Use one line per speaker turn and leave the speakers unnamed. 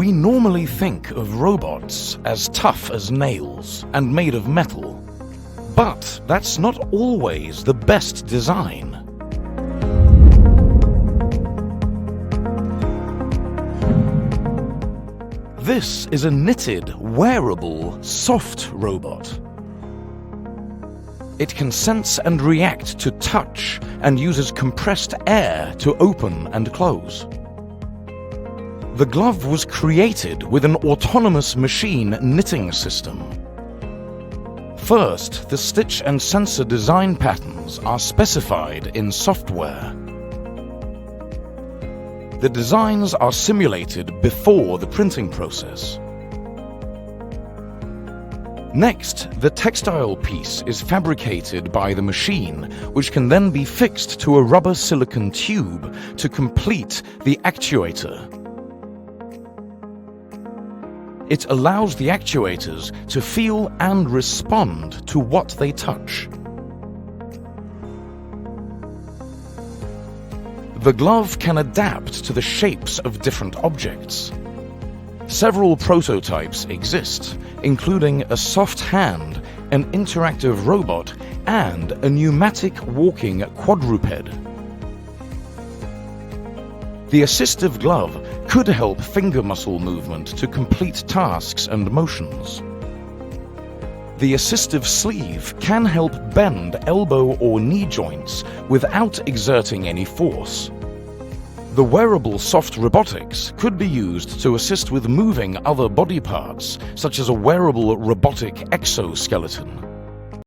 We normally think of robots as tough as nails and made of metal, but that's not always the best design. This is a knitted, wearable, soft robot. It can sense and react to touch and uses compressed air to open and close. The glove was created with an autonomous machine knitting system. First, the stitch and sensor design patterns are specified in software. The designs are simulated before the printing process. Next, the textile piece is fabricated by the machine, which can then be fixed to a rubber silicon tube to complete the actuator. It allows the actuators to feel and respond to what they touch. The glove can adapt to the shapes of different objects. Several prototypes exist, including a soft hand, an interactive robot, and a pneumatic walking quadruped. The assistive glove could help finger muscle movement to complete tasks and motions. The assistive sleeve can help bend elbow or knee joints without exerting any force. The wearable soft robotics could be used to assist with moving other body parts, such as a wearable robotic exoskeleton.